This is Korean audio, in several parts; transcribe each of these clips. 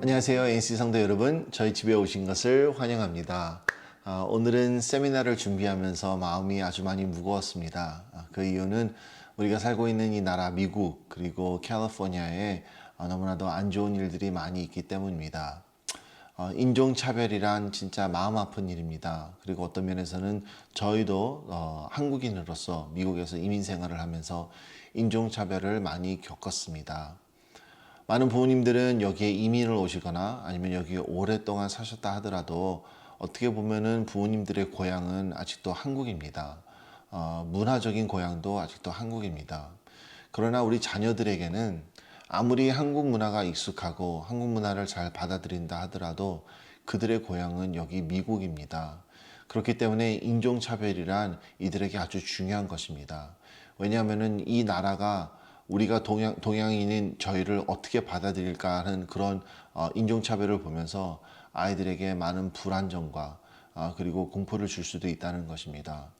안녕하세요. NC 성도 여러분. 저희 집에 오신 것을 환영합니다. 오늘은 세미나를 준비하면서 마음이 아주 많이 무거웠습니다. 그 이유는 우리가 살고 있는 이 나라 미국 그리고 캘리포니아에 너무나도 안 좋은 일들이 많이 있기 때문입니다. 인종차별이란 진짜 마음 아픈 일입니다. 그리고 어떤 면에서는 저희도 한국인으로서 미국에서 이민 생활을 하면서 인종차별을 많이 겪었습니다. 많은 부모님들은 여기에 이민을 오시거나 아니면 여기에 오랫동안 사셨다 하더라도 어떻게 보면은 부모님들의 고향은 아직도 한국입니다. 문화적인 고향도 아직도 한국입니다. 그러나 우리 자녀들에게는 아무리 한국 문화가 익숙하고 한국 문화를 잘 받아들인다 하더라도 그들의 고향은 여기 미국입니다. 그렇기 때문에 인종차별이란 이들에게 아주 중요한 것입니다. 왜냐하면 이 나라가 우리가 동양인인 저희를 어떻게 받아들일까 하는 그런 인종차별을 보면서 아이들에게 많은 불안정과 그리고 공포를 줄 수도 있다는 것입니다.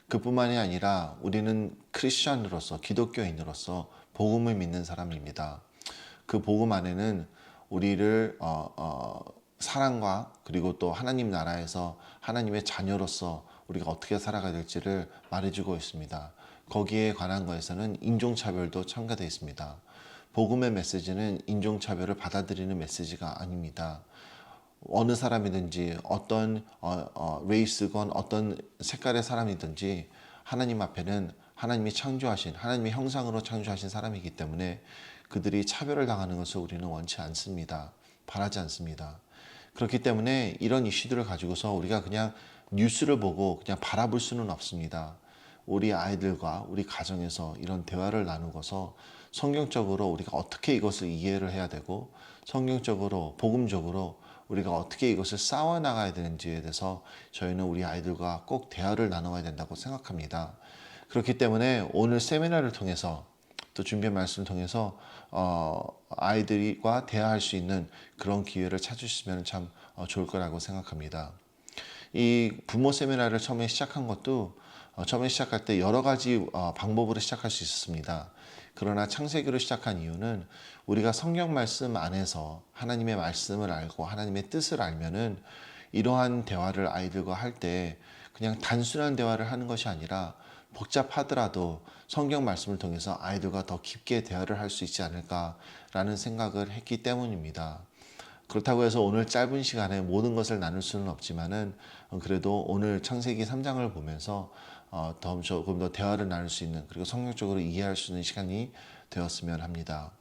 그뿐만이 아니라 우리는 크리스천으로서 기독교인으로서 복음을 믿는 사람입니다. 그 복음 안에는 우리를 사랑과 그리고 또 하나님 나라에서 하나님의 자녀로서 우리가 어떻게 살아가야 될지를 말해주고 있습니다. 거기에 관한 것에서는 인종차별도 첨가되어 있습니다. 복음의 메시지는 인종차별을 받아들이는 메시지가 아닙니다. 어느 사람이든지 어떤 레이스건 어떤 색깔의 사람이든지 하나님 앞에는 하나님이 창조하신 하나님의 형상으로 창조하신 사람이기 때문에 그들이 차별을 당하는 것을 우리는 원치 않습니다. 바라지 않습니다. 그렇기 때문에 이런 이슈들을 가지고서 우리가 그냥 뉴스를 보고 그냥 바라볼 수는 없습니다. 우리 아이들과 우리 가정에서 이런 대화를 나누고서 성경적으로 우리가 어떻게 이것을 이해를 해야 되고 성경적으로 복음적으로 우리가 어떻게 이것을 싸워 나가야 되는지에 대해서 저희는 우리 아이들과 꼭 대화를 나눠야 된다고 생각합니다. 그렇기 때문에 오늘 세미나를 통해서 또 준비한 말씀을 통해서 아이들과 대화할 수 있는 그런 기회를 찾으시면 참 좋을 거라고 생각합니다. 이 부모 세미나를 처음에 시작한 것도 처음에 시작할 때 여러 가지 방법으로 시작할 수 있었습니다. 그러나 창세기로 시작한 이유는 우리가 성경 말씀 안에서 하나님의 말씀을 알고 하나님의 뜻을 알면은 이러한 대화를 아이들과 할 때 그냥 단순한 대화를 하는 것이 아니라 복잡하더라도 성경 말씀을 통해서 아이들과 더 깊게 대화를 할 수 있지 않을까라는 생각을 했기 때문입니다. 그렇다고 해서 오늘 짧은 시간에 모든 것을 나눌 수는 없지만은 그래도 오늘 창세기 3장을 보면서 조금 더 대화를 나눌 수 있는 그리고 성경적으로 이해할 수 있는 시간이 되었으면 합니다.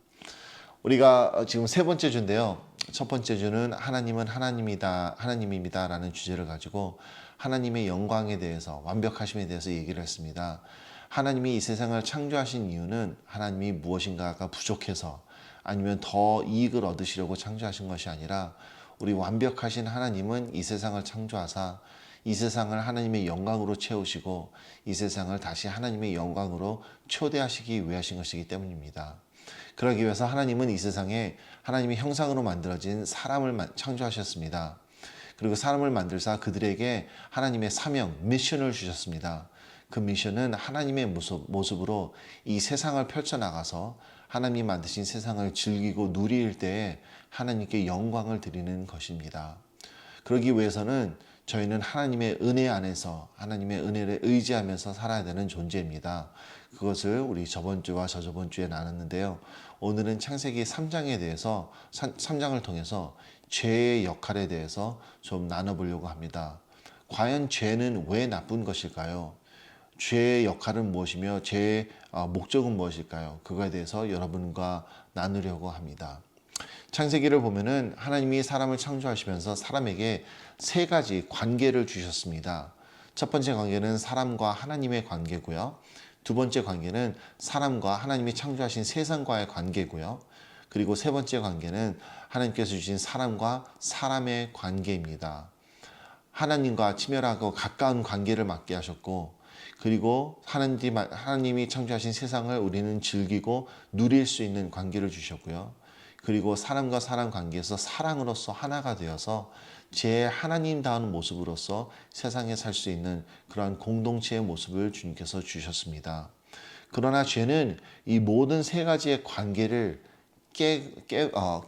우리가 지금 세 번째 주인데요. 첫 번째 주는 하나님은 하나님입니다 라는 주제를 가지고 하나님의 영광에 대해서 완벽하심에 대해서 얘기를 했습니다. 하나님이 이 세상을 창조하신 이유는 하나님이 무엇인가가 부족해서 아니면 더 이익을 얻으시려고 창조하신 것이 아니라 우리 완벽하신 하나님은 이 세상을 창조하사 이 세상을 하나님의 영광으로 채우시고 이 세상을 다시 하나님의 영광으로 초대하시기 위해 하신 것이기 때문입니다. 그러기 위해서 하나님은 이 세상에 하나님의 형상으로 만들어진 사람을 창조하셨습니다. 그리고 사람을 만들사 그들에게 하나님의 사명, 미션을 주셨습니다. 그 미션은 하나님의 모습으로 이 세상을 펼쳐나가서 하나님이 만드신 세상을 즐기고 누릴 때에 하나님께 영광을 드리는 것입니다. 그러기 위해서는 저희는 하나님의 은혜 안에서 하나님의 은혜를 의지하면서 살아야 되는 존재입니다. 그것을 우리 저번 주와 저저번 주에 나눴는데요. 오늘은 창세기 3장에 대해서 3장을 통해서 죄의 역할에 대해서 좀 나눠보려고 합니다. 과연 죄는 왜 나쁜 것일까요? 죄의 역할은 무엇이며 죄의 목적은 무엇일까요? 그거에 대해서 여러분과 나누려고 합니다. 창세기를 보면은 하나님이 사람을 창조하시면서 사람에게 세 가지 관계를 주셨습니다. 첫 번째 관계는 사람과 하나님의 관계고요. 두 번째 관계는 사람과 하나님이 창조하신 세상과의 관계고요. 그리고 세 번째 관계는 하나님께서 주신 사람과 사람의 관계입니다. 하나님과 친밀하고 가까운 관계를 맺게 하셨고 그리고 하나님이 창조하신 세상을 우리는 즐기고 누릴 수 있는 관계를 주셨고요. 그리고 사람과 사람 관계에서 사랑으로서 하나가 되어서 제 하나님다운 모습으로서 세상에 살 수 있는 그러한 공동체의 모습을 주님께서 주셨습니다. 그러나 죄는 이 모든 세 가지의 관계를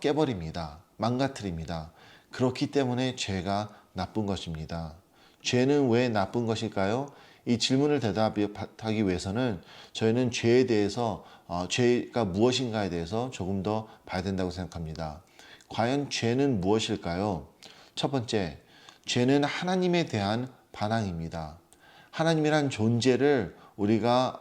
깨버립니다. 망가뜨립니다. 그렇기 때문에 죄가 나쁜 것입니다. 죄는 왜 나쁜 것일까요? 이 질문을 대답하기 위해서는 저희는 죄에 대해서 죄가 무엇인가에 대해서 조금 더 봐야 된다고 생각합니다. 과연 죄는 무엇일까요? 첫 번째, 죄는 하나님에 대한 반항입니다. 하나님이란 존재를 우리가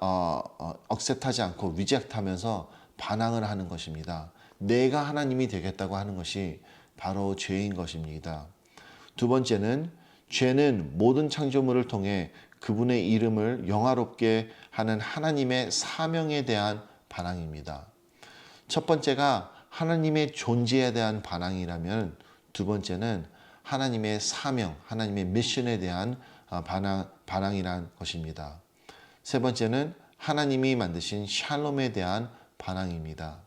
억셉트하지 않고 리젝트하면서 반항을 하는 것입니다. 내가 하나님이 되겠다고 하는 것이 바로 죄인 것입니다. 두 번째는 죄는 모든 창조물을 통해 그분의 이름을 영화롭게 하는 하나님의 사명에 대한 반항입니다. 첫 번째가 하나님의 존재에 대한 반항이라면 두 번째는 하나님의 사명, 하나님의 미션에 대한 반항이란 것입니다. 세 번째는 하나님이 만드신 샬롬에 대한 반항입니다.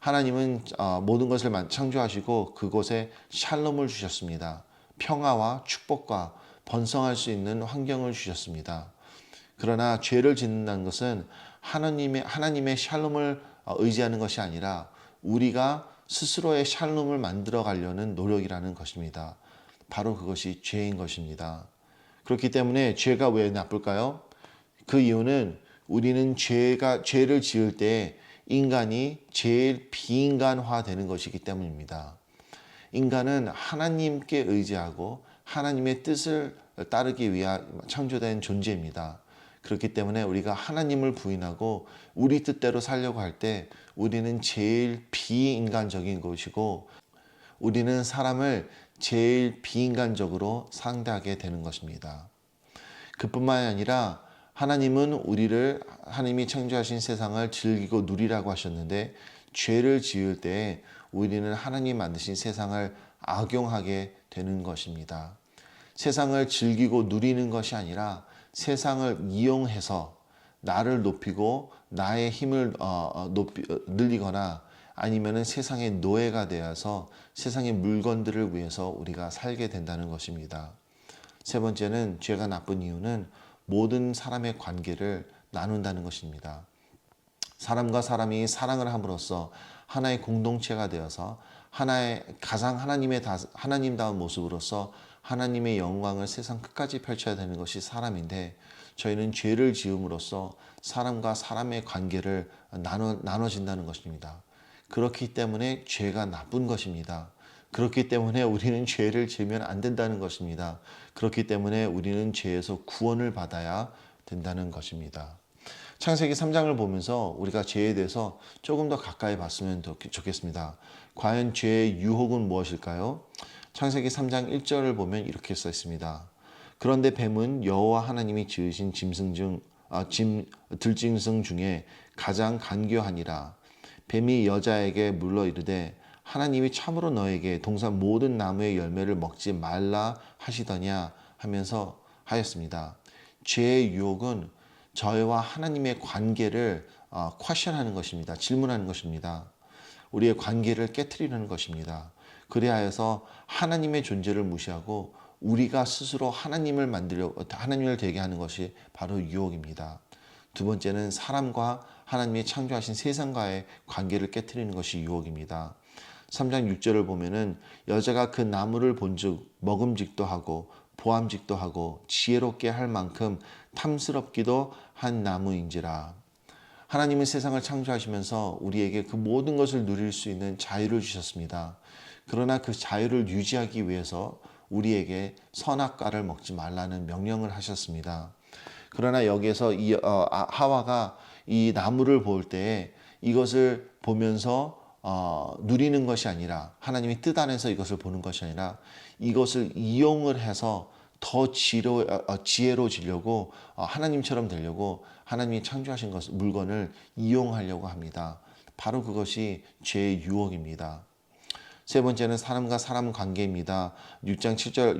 하나님은 모든 것을 창조하시고 그곳에 샬롬을 주셨습니다. 평화와 축복과 번성할 수 있는 환경을 주셨습니다. 그러나 죄를 짓는다는 것은 하나님의 샬롬을 의지하는 것이 아니라 우리가 스스로의 샬롬을 만들어 가려는 노력이라는 것입니다. 바로 그것이 죄인 것입니다. 그렇기 때문에 죄가 왜 나쁠까요? 그 이유는 우리는 죄를 지을 때 인간이 제일 비인간화되는 것이기 때문입니다. 인간은 하나님께 의지하고 하나님의 뜻을 따르기 위한 창조된 존재입니다. 그렇기 때문에 우리가 하나님을 부인하고 우리 뜻대로 살려고 할 때 우리는 제일 비인간적인 것이고 우리는 사람을 제일 비인간적으로 상대하게 되는 것입니다. 그뿐만이 아니라 하나님은 하나님이 창조하신 세상을 즐기고 누리라고 하셨는데 죄를 지을 때 우리는 하나님 만드신 세상을 악용하게 되는 것입니다. 세상을 즐기고 누리는 것이 아니라 세상을 이용해서 나를 높이고 나의 힘을 늘리거나 아니면 세상의 노예가 되어서 세상의 물건들을 위해서 우리가 살게 된다는 것입니다. 세 번째는 죄가 나쁜 이유는 모든 사람의 관계를 나눈다는 것입니다. 사람과 사람이 사랑을 함으로써 하나의 공동체가 되어서 하나의 가장 하나님다운 모습으로서 하나님의 영광을 세상 끝까지 펼쳐야 되는 것이 사람인데 저희는 죄를 지음으로써 사람과 사람의 관계를 나눠진다는 것입니다. 그렇기 때문에 죄가 나쁜 것입니다. 그렇기 때문에 우리는 죄를 지으면 안 된다는 것입니다. 그렇기 때문에 우리는 죄에서 구원을 받아야 된다는 것입니다. 창세기 3장을 보면서 우리가 죄에 대해서 조금 더 가까이 봤으면 좋겠습니다. 과연 죄의 유혹은 무엇일까요? 창세기 3장 1절을 보면 이렇게 써 있습니다. 그런데 뱀은 여호와 하나님이 지으신 들짐승 중에 가장 간교하니라. 뱀이 여자에게 물러 이르되 하나님이 참으로 너에게 동산 모든 나무의 열매를 먹지 말라 하시더냐 하면서 하였습니다. 죄의 유혹은 저희와 하나님의 관계를 퀘션하는 것입니다. 질문하는 것입니다. 우리의 관계를 깨트리는 것입니다. 그리하여서 하나님의 존재를 무시하고 우리가 스스로 하나님을 되게 하는 것이 바로 유혹입니다. 두 번째는 사람과 하나님이 창조하신 세상과의 관계를 깨트리는 것이 유혹입니다. 3장 6절을 보면은 여자가 그 나무를 본즉 먹음직도 하고 보암직도 하고 지혜롭게 할 만큼 탐스럽기도 한 나무인지라. 하나님은 세상을 창조하시면서 우리에게 그 모든 것을 누릴 수 있는 자유를 주셨습니다. 그러나 그 자유를 유지하기 위해서 우리에게 선악과를 먹지 말라는 명령을 하셨습니다. 그러나 여기에서 하와가 이 나무를 볼 때에 이것을 보면서 누리는 것이 아니라 하나님의 뜻 안에서 이것을 보는 것이 아니라 이것을 이용을 해서 더 지혜로워지려고 하나님처럼 되려고 하나님이 창조하신 물건을 이용하려고 합니다. 바로 그것이 죄의 유혹입니다. 세 번째는 사람과 사람 관계입니다. 3장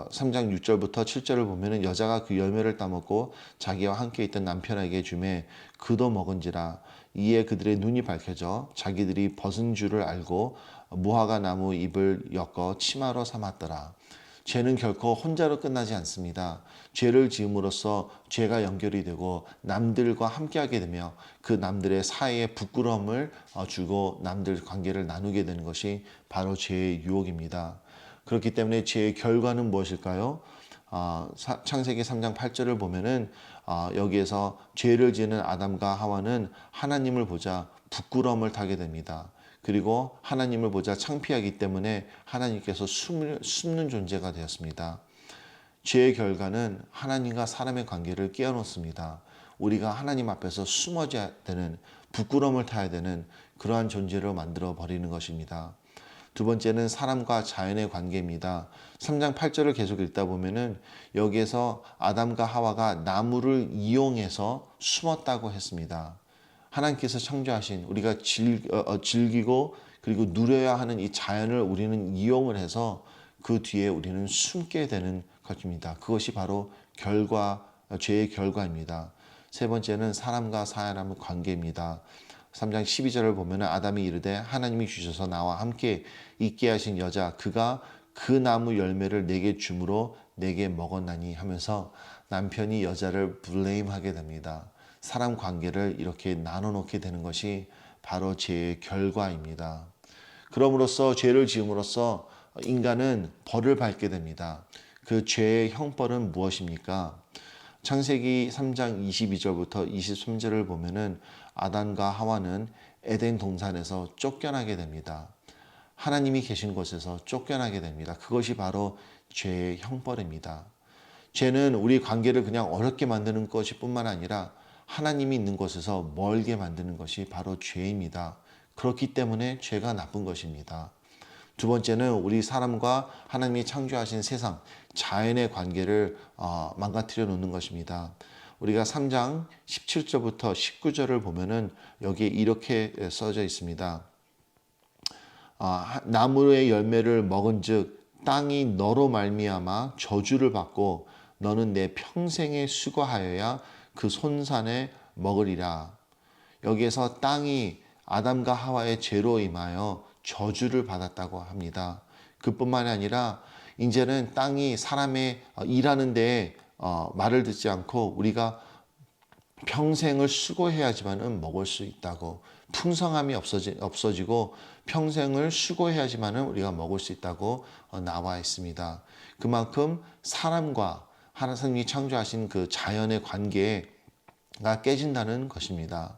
6절부터 7절을 보면은 여자가 그 열매를 따먹고 자기와 함께 있던 남편에게 주매 그도 먹은지라. 이에 그들의 눈이 밝혀져 자기들이 벗은 줄을 알고 무화과 나무 잎을 엮어 치마로 삼았더라. 죄는 결코 혼자로 끝나지 않습니다. 죄를 지음으로써 죄가 연결이 되고 남들과 함께하게 되며 그 남들의 사이에 부끄러움을 주고 남들 관계를 나누게 되는 것이 바로 죄의 유혹입니다. 그렇기 때문에 죄의 결과는 무엇일까요? 창세기 3장 8절을 보면은 여기에서 죄를 지는 아담과 하와는 하나님을 보자 부끄러움을 타게 됩니다. 그리고 하나님을 보자 창피하기 때문에 하나님께서 숨는 존재가 되었습니다. 죄의 결과는 하나님과 사람의 관계를 깨어놓습니다. 우리가 하나님 앞에서 숨어져야 되는, 부끄러움을 타야 되는 그러한 존재로 만들어 버리는 것입니다. 두 번째는 사람과 자연의 관계입니다. 3장 8절을 계속 읽다 보면은 여기에서 아담과 하와가 나무를 이용해서 숨었다고 했습니다. 하나님께서 창조하신 우리가 즐기고 그리고 누려야 하는 이 자연을 우리는 이용을 해서 그 뒤에 우리는 숨게 되는 것입니다. 그것이 바로 죄의 결과입니다. 세 번째는 사람과 사람의 관계입니다. 3장 12절을 보면 아담이 이르되 하나님이 주셔서 나와 함께 있게 하신 여자 그가 그 나무 열매를 내게 주므로 내게 먹었나니 하면서 남편이 여자를 블레임하게 됩니다. 사람 관계를 이렇게 나눠놓게 되는 것이 바로 죄의 결과입니다. 그럼으로써 죄를 지음으로써 인간은 벌을 받게 됩니다. 그 죄의 형벌은 무엇입니까? 창세기 3장 22절부터 23절을 보면은 아담과 하와는 에덴 동산에서 쫓겨나게 됩니다. 하나님이 계신 곳에서 쫓겨나게 됩니다. 그것이 바로 죄의 형벌입니다. 죄는 우리 관계를 그냥 어렵게 만드는 것이 뿐만 아니라 하나님이 있는 곳에서 멀게 만드는 것이 바로 죄입니다. 그렇기 때문에 죄가 나쁜 것입니다. 두 번째는 우리 사람과 하나님이 창조하신 세상, 자연의 관계를 망가뜨려 놓는 것입니다. 우리가 3장 17절부터 19절을 보면은 여기에 이렇게 써져 있습니다. 나무의 열매를 먹은즉 땅이 너로 말미암아 저주를 받고 너는 내 평생에 수고하여야 그 손산에 먹으리라. 여기에서 땅이 아담과 하와의 죄로 인하여 저주를 받았다고 합니다. 그뿐만이 아니라 이제는 땅이 사람의 일하는 데에 말을 듣지 않고 우리가 평생을 수고해야지만은 먹을 수 있다고, 풍성함이 없어지고 평생을 수고해야지만은 우리가 먹을 수 있다고 나와 있습니다. 그만큼 사람과 하나님이 창조하신 그 자연의 관계가 깨진다는 것입니다.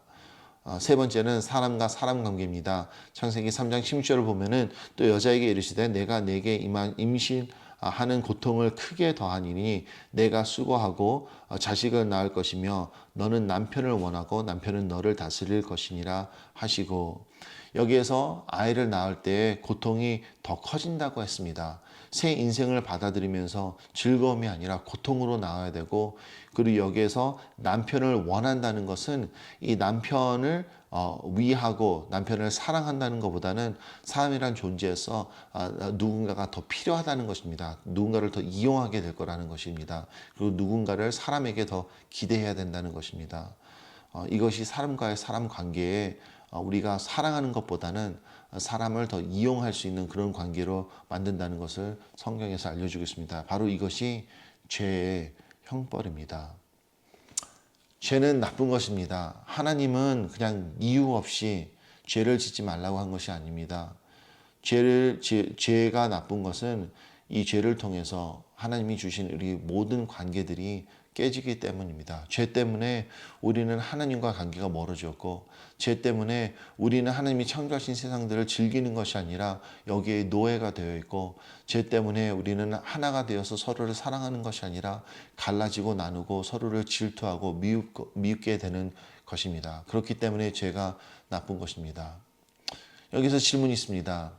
세 번째는 사람과 사람 관계입니다. 창세기 3장 16절을 보면은 또 여자에게 이르시되 내가 내게 임신하는 고통을 크게 더하니니 내가 수고하고 자식을 낳을 것이며 너는 남편을 원하고 남편은 너를 다스릴 것이니라 하시고, 여기에서 아이를 낳을 때 고통이 더 커진다고 했습니다. 새 인생을 받아들이면서 즐거움이 아니라 고통으로 나와야 되고, 그리고 여기에서 남편을 원한다는 것은 이 남편을 위하고 남편을 사랑한다는 것보다는 사람이란 존재에서 누군가가 더 필요하다는 것입니다. 누군가를 더 이용하게 될 거라는 것입니다. 그리고 누군가를 사람에게 더 기대해야 된다는 것입니다. 이것이 사람과의 사람 관계에 우리가 사랑하는 것보다는 사람을 더 이용할 수 있는 그런 관계로 만든다는 것을 성경에서 알려주고 있습니다. 바로 이것이 죄의 형벌입니다. 죄는 나쁜 것입니다. 하나님은 그냥 이유 없이 죄를 짓지 말라고 한 것이 아닙니다. 죄가 나쁜 것은 이 죄를 통해서 하나님이 주신 우리 모든 관계들이 깨지기 때문입니다. 죄 때문에 우리는 하나님과 관계가 멀어졌고, 죄 때문에 우리는 하나님이 창조하신 세상들을 즐기는 것이 아니라 여기에 노예가 되어 있고, 죄 때문에 우리는 하나가 되어서 서로를 사랑하는 것이 아니라 갈라지고 나누고 서로를 질투하고 미웃게 되는 것입니다. 그렇기 때문에 죄가 나쁜 것입니다. 여기서 질문이 있습니다.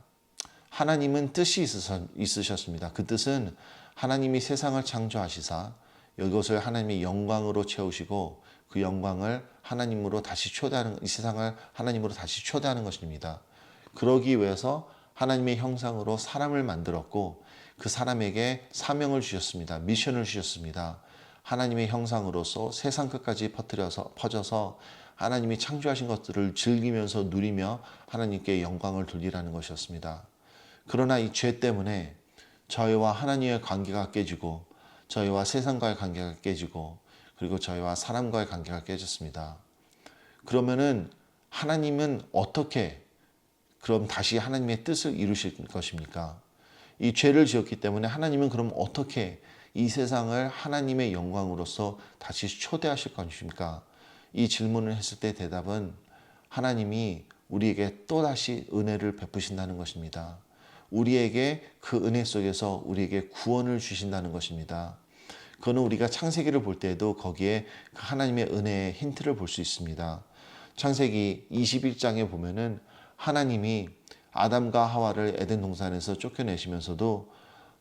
하나님은 뜻이 있으셨습니다. 그 뜻은 하나님이 세상을 창조하시사 이것을 하나님의 영광으로 채우시고 그 영광을 하나님으로 다시 초대하는, 이 세상을 하나님으로 다시 초대하는 것입니다. 그러기 위해서 하나님의 형상으로 사람을 만들었고 그 사람에게 사명을 주셨습니다. 미션을 주셨습니다. 하나님의 형상으로서 세상 끝까지 퍼져서 하나님이 창조하신 것들을 즐기면서 누리며 하나님께 영광을 돌리라는 것이었습니다. 그러나 이 죄 때문에 저희와 하나님의 관계가 깨지고 저희와 세상과의 관계가 깨지고 그리고 저희와 사람과의 관계가 깨졌습니다. 그러면은 하나님은 어떻게 그럼 다시 하나님의 뜻을 이루실 것입니까? 이 죄를 지었기 때문에 하나님은 그럼 어떻게 이 세상을 하나님의 영광으로서 다시 초대하실 것입니까? 이 질문을 했을 때 대답은 하나님이 우리에게 또다시 은혜를 베푸신다는 것입니다. 우리에게 그 은혜 속에서 우리에게 구원을 주신다는 것입니다. 그거는 우리가 창세기를 볼 때에도 거기에 하나님의 은혜의 힌트를 볼 수 있습니다. 창세기 21장에 보면은 하나님이 아담과 하와를 에덴 동산에서 쫓겨내시면서도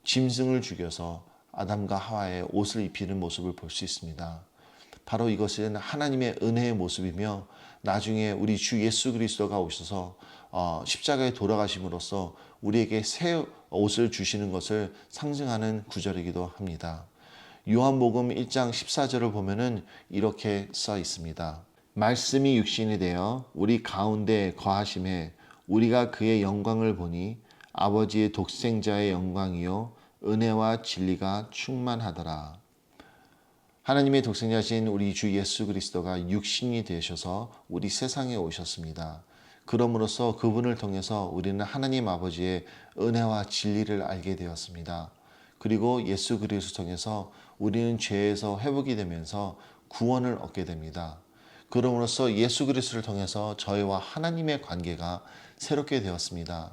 짐승을 죽여서 아담과 하와의 옷을 입히는 모습을 볼 수 있습니다. 바로 이것은 하나님의 은혜의 모습이며 나중에 우리 주 예수 그리스도가 오셔서 십자가에 돌아가심으로써 우리에게 새 옷을 주시는 것을 상징하는 구절이기도 합니다. 요한복음 1장 14절을 보면은 이렇게 써 있습니다. 말씀이 육신이 되어 우리 가운데 거하심에 우리가 그의 영광을 보니 아버지의 독생자의 영광이요 은혜와 진리가 충만하더라. 하나님의 독생자신 우리 주 예수 그리스도가 육신이 되셔서 우리 세상에 오셨습니다. 그럼으로써 그분을 통해서 우리는 하나님 아버지의 은혜와 진리를 알게 되었습니다. 그리고 예수 그리스도를 통해서 우리는 죄에서 회복이 되면서 구원을 얻게 됩니다. 그럼으로써 예수 그리스도를 통해서 저희와 하나님의 관계가 새롭게 되었습니다.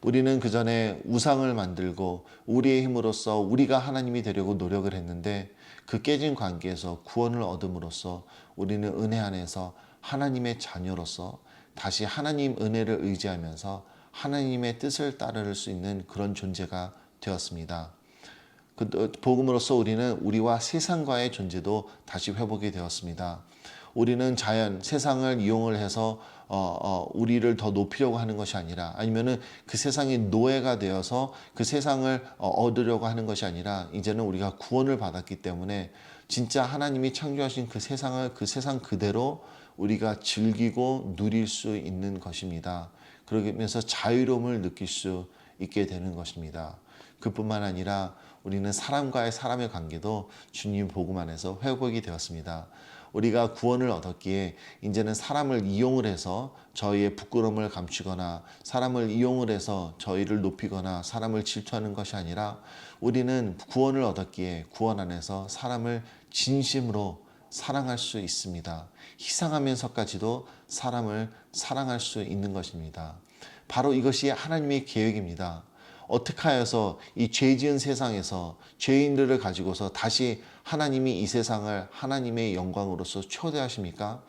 우리는 그전에 우상을 만들고 우리의 힘으로써 우리가 하나님이 되려고 노력을 했는데 그 깨진 관계에서 구원을 얻음으로써 우리는 은혜 안에서 하나님의 자녀로서 다시 하나님 은혜를 의지하면서 하나님의 뜻을 따를 수 있는 그런 존재가 되었습니다. 그 복음으로써 우리는 우리와 세상과의 존재도 다시 회복이 되었습니다. 우리는 자연, 세상을 이용을 해서 우리를 더 높이려고 하는 것이 아니라 아니면은 그 세상의 노예가 되어서 그 세상을 얻으려고 하는 것이 아니라 이제는 우리가 구원을 받았기 때문에 진짜 하나님이 창조하신 그 세상을 그 세상 그대로 우리가 즐기고 누릴 수 있는 것입니다. 그러면서 자유로움을 느낄 수 있게 되는 것입니다. 그뿐만 아니라 우리는 사람의 관계도 주님 복음 안에서 회복이 되었습니다. 우리가 구원을 얻었기에 이제는 사람을 이용을 해서 저희의 부끄러움을 감추거나 사람을 이용을 해서 저희를 높이거나 사람을 질투하는 것이 아니라 우리는 구원을 얻었기에 구원 안에서 사람을 진심으로 사랑할 수 있습니다. 희생하면서까지도 사람을 사랑할 수 있는 것입니다. 바로 이것이 하나님의 계획입니다. 어떻게 하여서 이 죄 지은 세상에서 죄인들을 가지고서 다시 하나님이 이 세상을 하나님의 영광으로서 초대하십니까?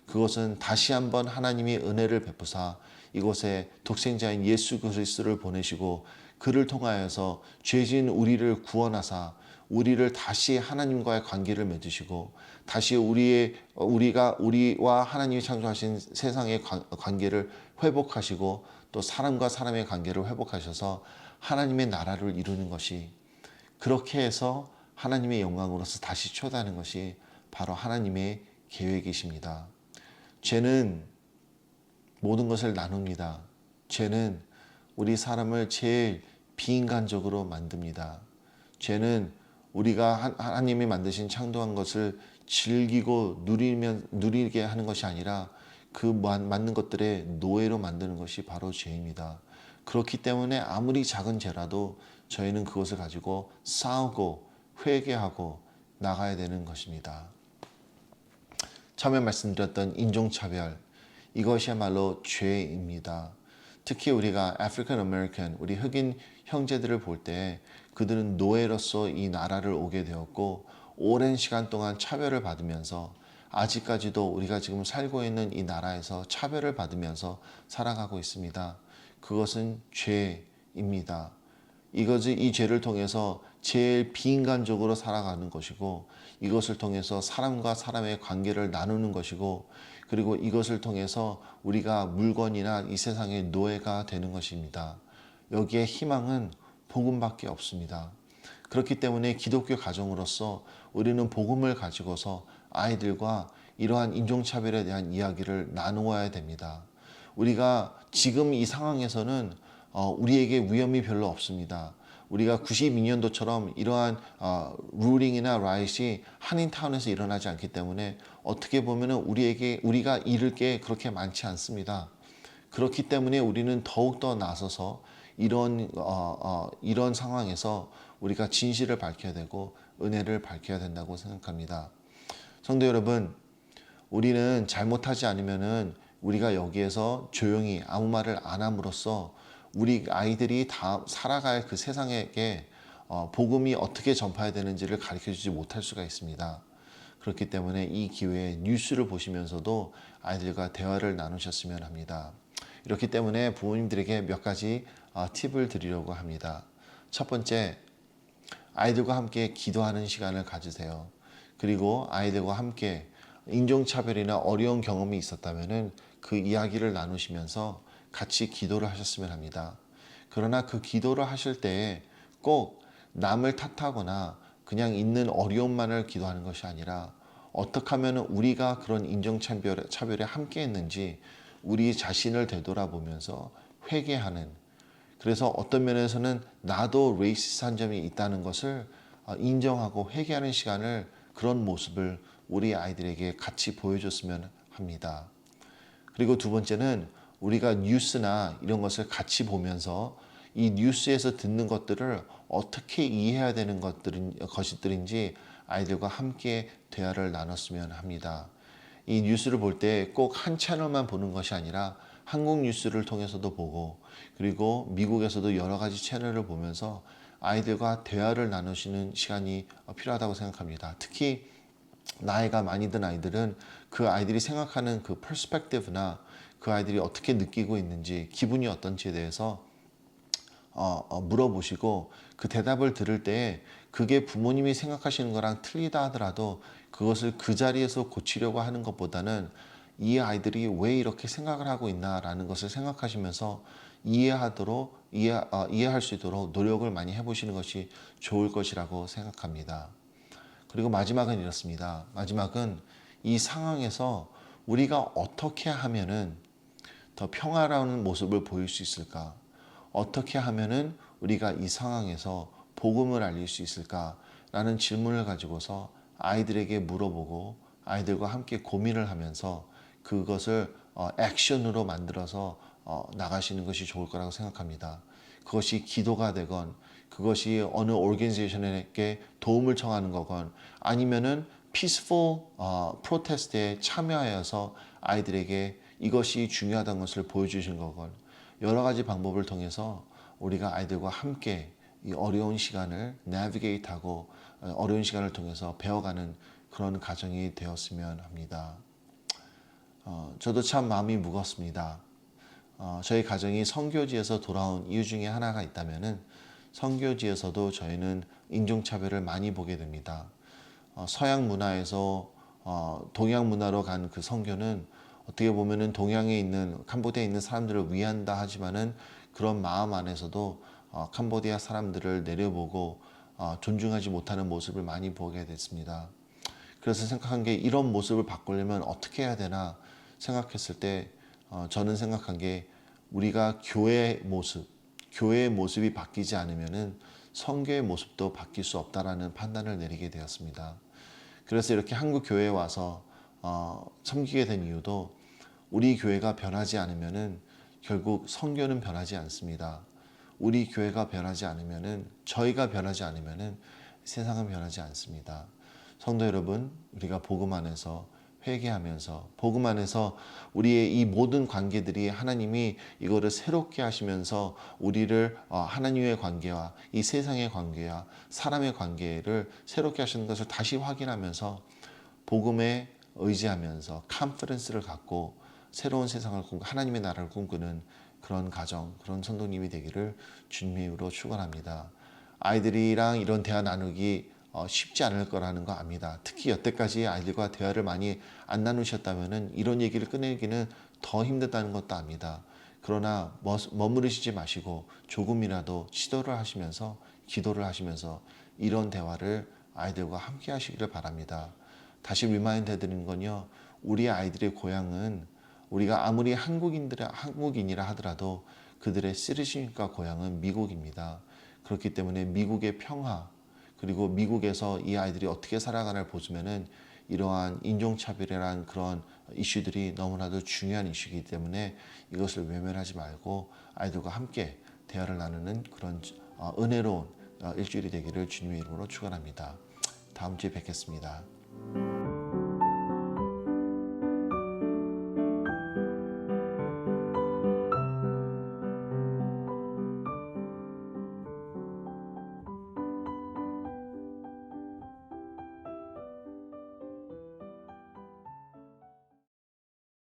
그것은 다시 한번 하나님이 은혜를 베푸사 이곳에 독생자인 예수 그리스도를 보내시고 그를 통하여서 죄 지은 우리를 구원하사 우리를 다시 하나님과의 관계를 맺으시고 다시 우리와 하나님이 창조하신 세상의 관계를 회복하시고 또 사람과 사람의 관계를 회복하셔서 하나님의 나라를 이루는 것이 그렇게 해서 하나님의 영광으로서 다시 초대하는 것이 바로 하나님의 계획이십니다. 죄는 모든 것을 나눕니다. 죄는 우리 사람을 제일 비인간적으로 만듭니다. 죄는 우리가 하나님이 만드신 창조한 것을 즐기고 누리게 하는 것이 아니라 그 맞는 것들의 노예로 만드는 것이 바로 죄입니다. 그렇기 때문에 아무리 작은 죄라도 저희는 그것을 가지고 싸우고 회개하고 나가야 되는 것입니다. 처음에 말씀드렸던 인종차별, 이것이야말로 죄입니다. 특히 우리가 아프리칸 아메리칸, 우리 흑인 형제들을 볼 때 그들은 노예로서 이 나라를 오게 되었고 오랜 시간 동안 차별을 받으면서 아직까지도 우리가 지금 살고 있는 이 나라에서 차별을 받으면서 살아가고 있습니다. 그것은 죄입니다. 이 죄를 통해서 제일 비인간적으로 살아가는 것이고 이것을 통해서 사람과 사람의 관계를 나누는 것이고 그리고 이것을 통해서 우리가 물건이나 이 세상의 노예가 되는 것입니다. 여기에 희망은 복음밖에 없습니다. 그렇기 때문에 기독교 가정으로서 우리는 복음을 가지고서 아이들과 이러한 인종차별에 대한 이야기를 나누어야 됩니다. 우리가 지금 이 상황에서는 우리에게 위험이 별로 없습니다. 우리가 92년도처럼 이러한 루링이나 라이엇이 한인타운에서 일어나지 않기 때문에 어떻게 보면 우리가 잃을 게 그렇게 많지 않습니다. 그렇기 때문에 우리는 더욱더 나서서 이런 상황에서 우리가 진실을 밝혀야 되고 은혜를 밝혀야 된다고 생각합니다. 성도 여러분, 우리는 잘못하지 않으면은 우리가 여기에서 조용히 아무 말을 안 함으로써 우리 아이들이 다 살아갈 그 세상에게 복음이 어떻게 전파해야 되는지를 가르쳐주지 못할 수가 있습니다. 그렇기 때문에 이 기회에 뉴스를 보시면서도 아이들과 대화를 나누셨으면 합니다. 이렇기 때문에 부모님들에게 몇 가지 팁을 드리려고 합니다. 첫 번째, 아이들과 함께 기도하는 시간을 가지세요. 그리고 아이들과 함께 인종차별이나 어려운 경험이 있었다면 그 이야기를 나누시면서 같이 기도를 하셨으면 합니다. 그러나 그 기도를 하실 때에 꼭 남을 탓하거나 그냥 있는 어려움만을 기도하는 것이 아니라 어떻게 하면 우리가 그런 인종차별에 함께 했는지 우리 자신을 되돌아보면서 회개하는, 그래서 어떤 면에서는 나도 레이시스한 점이 있다는 것을 인정하고 회개하는 시간을, 그런 모습을 우리 아이들에게 같이 보여줬으면 합니다. 그리고 두 번째는 우리가 뉴스나 이런 것을 같이 보면서 이 뉴스에서 듣는 것들을 어떻게 이해해야 되는 것들인지 아이들과 함께 대화를 나눴으면 합니다. 이 뉴스를 볼 때 꼭 한 채널만 보는 것이 아니라 한국 뉴스를 통해서도 보고, 그리고 미국에서도 여러 가지 채널을 보면서 아이들과 대화를 나누시는 시간이 필요하다고 생각합니다. 특히 나이가 많이 든 아이들은 그 아이들이 생각하는 그 퍼스펙티브나 그 아이들이 어떻게 느끼고 있는지, 기분이 어떤지에 대해서 물어보시고 그 대답을 들을 때 그게 부모님이 생각하시는 거랑 틀리다 하더라도 그것을 그 자리에서 고치려고 하는 것보다는 이 아이들이 왜 이렇게 생각을 하고 있나라는 것을 생각하시면서 이해할 수 있도록 노력을 많이 해보시는 것이 좋을 것이라고 생각합니다. 그리고 마지막은 이렇습니다. 마지막은 이 상황에서 우리가 어떻게 하면은 더 평화로운 모습을 보일 수 있을까? 어떻게 하면은 우리가 이 상황에서 복음을 알릴 수 있을까라는 질문을 가지고서 아이들에게 물어보고 아이들과 함께 고민을 하면서 그것을 액션으로 만들어서 나가시는 것이 좋을 거라고 생각합니다. 그것이 기도가 되건, 그것이 어느 오르게니제이션에게 도움을 청하는 거건, 아니면은 피스풀 프로테스트에 참여하여서 아이들에게 이것이 중요하다는 것을 보여주신 거건, 여러 가지 방법을 통해서 우리가 아이들과 함께 이 어려운 시간을 내비게이트하고 어려운 시간을 통해서 배워가는 그런 가정이 되었으면 합니다. 저도 참 마음이 무겁습니다. 저희 가정이 선교지에서 돌아온 이유 중에 하나가 있다면은 선교지에서도 저희는 인종차별을 많이 보게 됩니다. 서양 문화에서 동양 문화로 간 그 선교는 어떻게 보면은 동양에 있는 캄보디아에 있는 사람들을 위한다 하지만은 그런 마음 안에서도 캄보디아 사람들을 내려보고 존중하지 못하는 모습을 많이 보게 됐습니다. 그래서 생각한 게 이런 모습을 바꾸려면 어떻게 해야 되나 생각했을 때 저는 생각한 게 우리가 교회의 모습이 바뀌지 않으면은 선교의 모습도 바뀔 수 없다라는 판단을 내리게 되었습니다. 그래서 이렇게 한국 교회에 와서 섬기게 된 이유도 우리 교회가 변하지 않으면은 결국 선교는 변하지 않습니다. 우리 교회가 변하지 않으면은, 저희가 변하지 않으면은 세상은 변하지 않습니다. 성도 여러분, 우리가 복음 안에서 회개하면서, 복음 안에서 우리의 이 모든 관계들이 하나님이 이거를 새롭게 하시면서 우리를 하나님의 관계와 이 세상의 관계와 사람의 관계를 새롭게 하시는 것을 다시 확인하면서 복음에 의지하면서 컨피던스를 갖고 새로운 세상을 하나님의 나라를 꿈꾸는 그런 가정, 그런 선도님이 되기를 주님의 이름으로 축원합니다. 아이들이랑 이런 대화 나누기 쉽지 않을 거라는 거 압니다. 특히 여태까지 아이들과 대화를 많이 안 나누셨다면 이런 얘기를 꺼내기는 더 힘들다는 것도 압니다. 그러나 머무르시지 마시고 조금이라도 시도를 하시면서, 기도를 하시면서 이런 대화를 아이들과 함께 하시기를 바랍니다. 다시 리마인드 해드리는 건요, 우리 아이들의 고향은 우리가 아무리 한국인이라 하더라도 그들의 시리즈니까 고향은 미국입니다. 그렇기 때문에 미국의 평화 그리고 미국에서 이 아이들이 어떻게 살아가나를 보시면은 이러한 인종차별이란 그런 이슈들이 너무나도 중요한 이슈이기 때문에 이것을 외면하지 말고 아이들과 함께 대화를 나누는 그런 은혜로운 일주일이 되기를 주님의 이름으로 축원합니다. 다음 주에 뵙겠습니다.